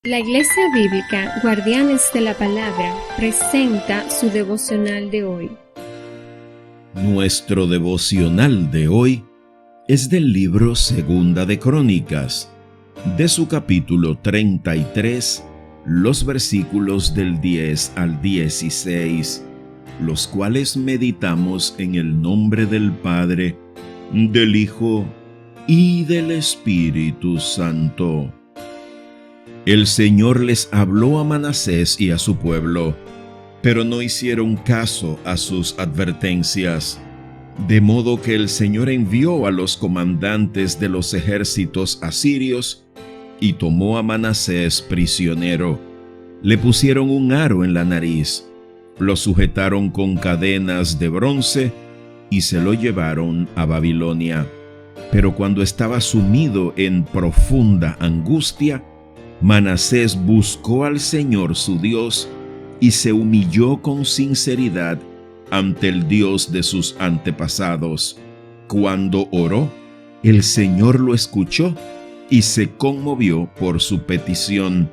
La Iglesia Bíblica Guardianes de la Palabra presenta su devocional de hoy. Nuestro devocional de hoy es del libro Segunda de Crónicas, de su capítulo 33, los versículos del 10 al 16, los cuales meditamos en el nombre del Padre, del Hijo y del Espíritu Santo. El Señor les habló a Manasés y a su pueblo, pero no hicieron caso a sus advertencias. De modo que el Señor envió a los comandantes de los ejércitos asirios y tomó a Manasés prisionero. Le pusieron un aro en la nariz, lo sujetaron con cadenas de bronce y se lo llevaron a Babilonia. Pero cuando estaba sumido en profunda angustia, Manasés buscó al Señor su Dios y se humilló con sinceridad ante el Dios de sus antepasados. Cuando oró, el Señor lo escuchó y se conmovió por su petición.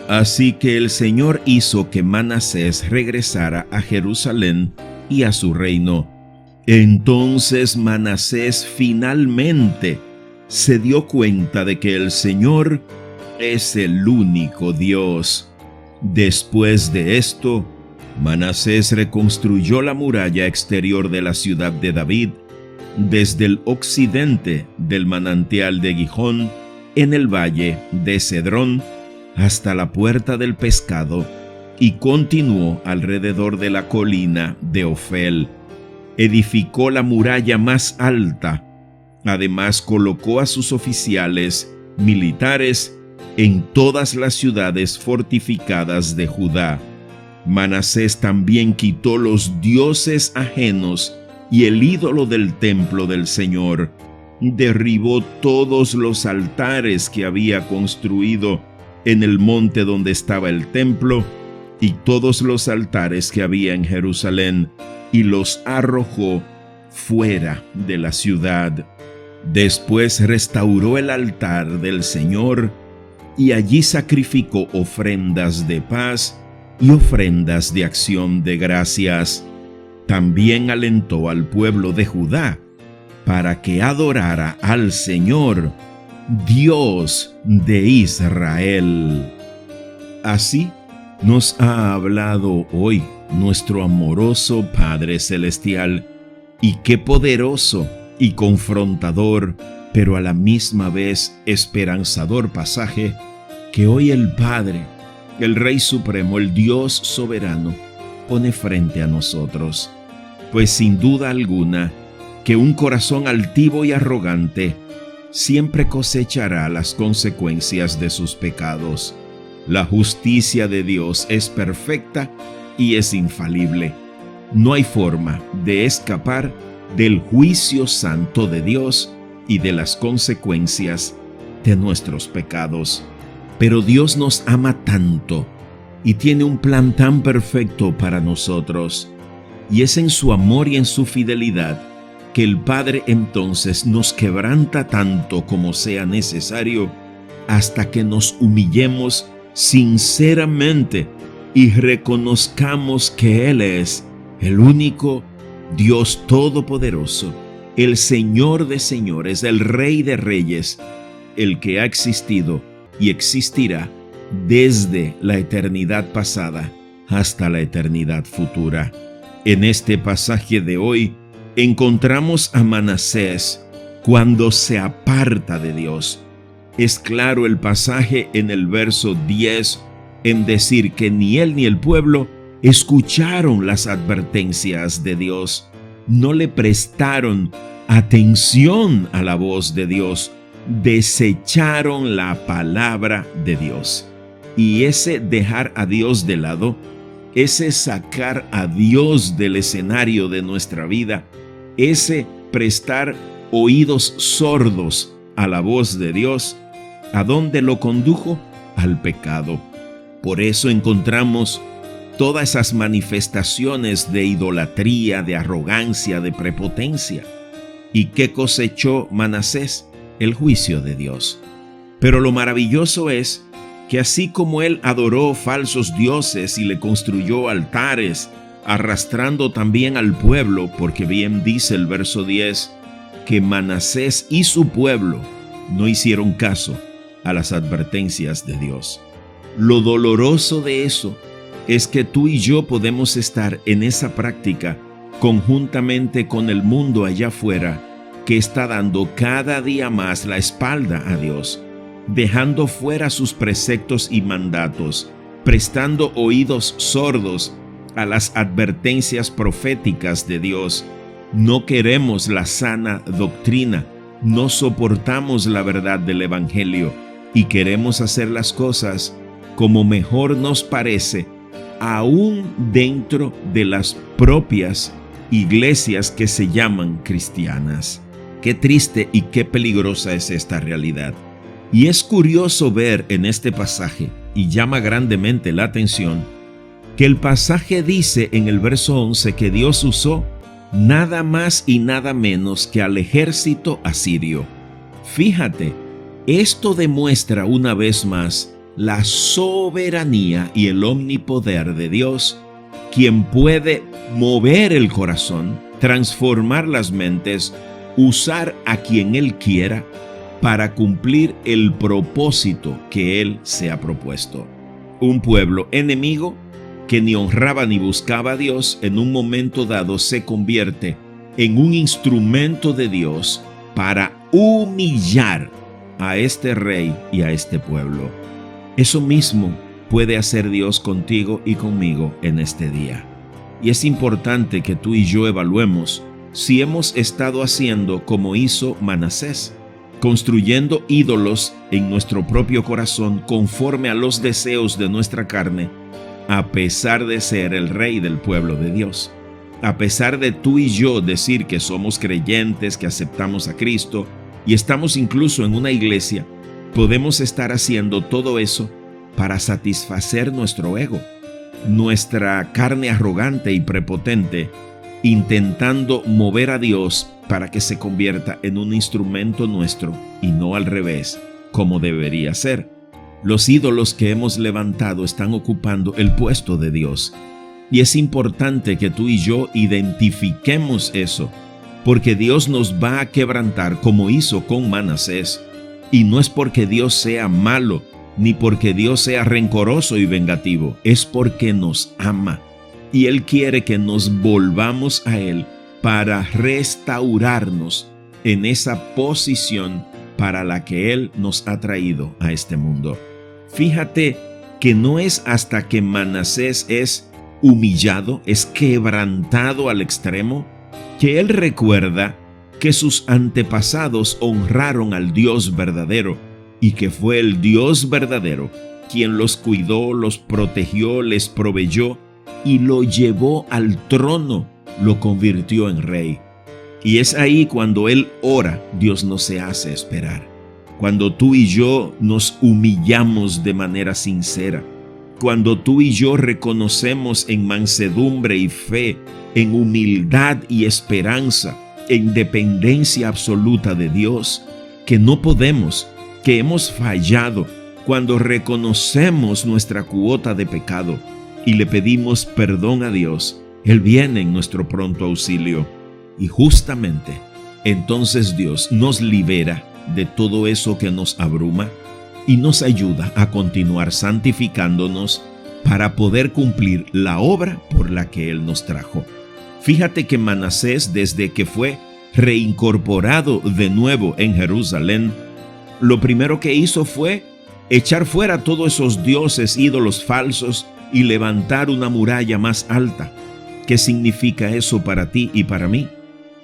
Así que el Señor hizo que Manasés regresara a Jerusalén y a su reino. Entonces Manasés finalmente se dio cuenta de que el Señor es el único Dios. Después de esto, Manasés reconstruyó la muralla exterior de la ciudad de David, desde el occidente del manantial de Gihón, en el valle de Cedrón, hasta la puerta del pescado, y continuó alrededor de la colina de Ofel. Edificó la muralla más alta. Además, colocó a sus oficiales militares en todas las ciudades fortificadas de Judá. Manasés también quitó los dioses ajenos y el ídolo del templo del Señor. Derribó todos los altares que había construido en el monte donde estaba el templo y todos los altares que había en Jerusalén, y los arrojó fuera de la ciudad. Después restauró el altar del Señor y allí sacrificó ofrendas de paz y ofrendas de acción de gracias. También alentó al pueblo de Judá para que adorara al Señor, Dios de Israel. Así nos ha hablado hoy nuestro amoroso Padre Celestial, y qué poderoso y confrontador, pero a la misma vez esperanzador pasaje que hoy el Padre, el Rey Supremo, el Dios soberano, pone frente a nosotros. Pues sin duda alguna que un corazón altivo y arrogante siempre cosechará las consecuencias de sus pecados. La justicia de Dios es perfecta y es infalible. No hay forma de escapar del juicio santo de Dios y de las consecuencias de nuestros pecados. Pero Dios nos ama tanto y tiene un plan tan perfecto para nosotros, y es en su amor y en su fidelidad que el Padre entonces nos quebranta tanto como sea necesario, hasta que nos humillemos sinceramente y reconozcamos que Él es el único Dios todopoderoso, el Señor de señores, el Rey de reyes, el que ha existido y existirá desde la eternidad pasada hasta la eternidad futura. En este pasaje de hoy encontramos a Manasés cuando se aparta de Dios. Es claro el pasaje en el verso 10 en decir que ni él ni el pueblo escucharon las advertencias de Dios, no le prestaron atención a la voz de Dios, desecharon la palabra de Dios. Y ese dejar a Dios de lado, ese sacar a Dios del escenario de nuestra vida, ese prestar oídos sordos a la voz de Dios, ¿a dónde lo condujo? Al pecado. Por eso encontramos todas esas manifestaciones de idolatría, de arrogancia, de prepotencia. ¿Y qué cosechó Manasés? El juicio de Dios. Pero lo maravilloso es que así como él adoró falsos dioses y le construyó altares, arrastrando también al pueblo, porque bien dice el verso 10, que Manasés y su pueblo no hicieron caso a las advertencias de Dios. Lo doloroso de eso es que tú y yo podemos estar en esa práctica conjuntamente con el mundo allá afuera, que está dando cada día más la espalda a Dios, dejando fuera sus preceptos y mandatos, prestando oídos sordos a las advertencias proféticas de Dios. No queremos la sana doctrina, no soportamos la verdad del Evangelio y queremos hacer las cosas como mejor nos parece, aún dentro de las propias iglesias que se llaman cristianas. Qué triste y qué peligrosa es esta realidad. Y es curioso ver en este pasaje, y llama grandemente la atención, que el pasaje dice en el verso 11 que Dios usó nada más y nada menos que al ejército asirio. Fíjate, esto demuestra una vez más la soberanía y el omnipoder de Dios, quien puede mover el corazón, transformar las mentes, usar a quien Él quiera para cumplir el propósito que Él se ha propuesto. Un pueblo enemigo que ni honraba ni buscaba a Dios, en un momento dado se convierte en un instrumento de Dios para humillar a este rey y a este pueblo. Eso mismo puede hacer Dios contigo y conmigo en este día. Y es importante que tú y yo evaluemos si hemos estado haciendo como hizo Manasés, construyendo ídolos en nuestro propio corazón conforme a los deseos de nuestra carne, a pesar de ser el rey del pueblo de Dios. A pesar de tú y yo decir que somos creyentes, que aceptamos a Cristo y estamos incluso en una iglesia, podemos estar haciendo todo eso para satisfacer nuestro ego, nuestra carne arrogante y prepotente, intentando mover a Dios para que se convierta en un instrumento nuestro y no al revés, como debería ser. Los ídolos que hemos levantado están ocupando el puesto de Dios. Y es importante que tú y yo identifiquemos eso, porque Dios nos va a quebrantar como hizo con Manasés. Y no es porque Dios sea malo, ni porque Dios sea rencoroso y vengativo, es porque nos ama. Y Él quiere que nos volvamos a Él para restaurarnos en esa posición para la que Él nos ha traído a este mundo. Fíjate que no es hasta que Manasés es humillado, es quebrantado al extremo, que él recuerda que sus antepasados honraron al Dios verdadero y que fue el Dios verdadero quien los cuidó, los protegió, les proveyó y lo llevó al trono, lo convirtió en rey. Y es ahí cuando él ora, Dios no se hace esperar. Cuando tú y yo nos humillamos de manera sincera, cuando tú y yo reconocemos en mansedumbre y fe, en humildad y esperanza, en dependencia absoluta de Dios, que no podemos, que hemos fallado, cuando reconocemos nuestra cuota de pecado y le pedimos perdón a Dios, Él viene en nuestro pronto auxilio. Y justamente entonces Dios nos libera de todo eso que nos abruma y nos ayuda a continuar santificándonos para poder cumplir la obra por la que Él nos trajo. Fíjate que Manasés, desde que fue reincorporado de nuevo en Jerusalén, lo primero que hizo fue echar fuera todos esos dioses, ídolos falsos y levantar una muralla más alta. ¿Qué significa eso para ti y para mí?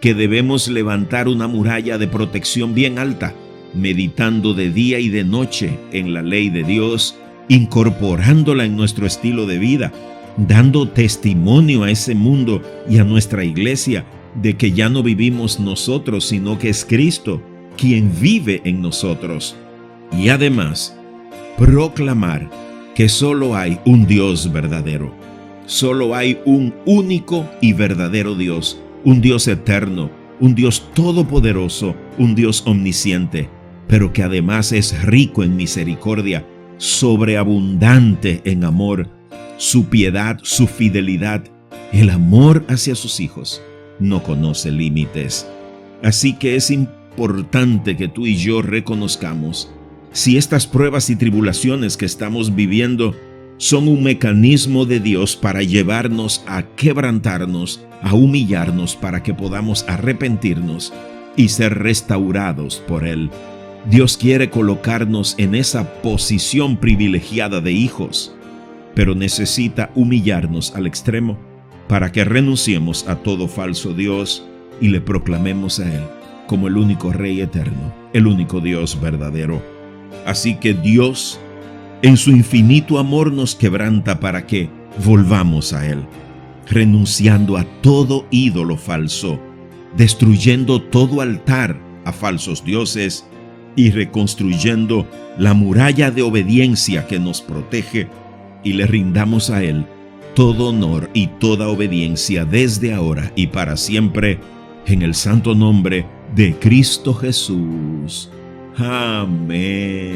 Que debemos levantar una muralla de protección bien alta, meditando de día y de noche en la ley de Dios, incorporándola en nuestro estilo de vida, dando testimonio a ese mundo y a nuestra iglesia de que ya no vivimos nosotros, sino que es Cristo quien vive en nosotros. Y además, proclamar que solo hay un Dios verdadero, solo hay un único y verdadero Dios, un Dios eterno, un Dios todopoderoso, un Dios omnisciente, pero que además es rico en misericordia sobreabundante en amor, su piedad, su fidelidad, el amor hacia sus hijos no conoce límites. Así que es importante que tú y yo reconozcamos si estas pruebas y tribulaciones que estamos viviendo son un mecanismo de Dios para llevarnos a quebrantarnos, a humillarnos, para que podamos arrepentirnos y ser restaurados por Él. Dios quiere colocarnos en esa posición privilegiada de hijos, pero necesita humillarnos al extremo para que renunciemos a todo falso Dios y le proclamemos a Él como el único Rey eterno, el único Dios verdadero. Así que Dios, en su infinito amor, nos quebranta para que volvamos a Él, renunciando a todo ídolo falso, destruyendo todo altar a falsos dioses y reconstruyendo la muralla de obediencia que nos protege, y le rindamos a Él todo honor y toda obediencia desde ahora y para siempre, en el santo nombre de Cristo Jesús. Amén.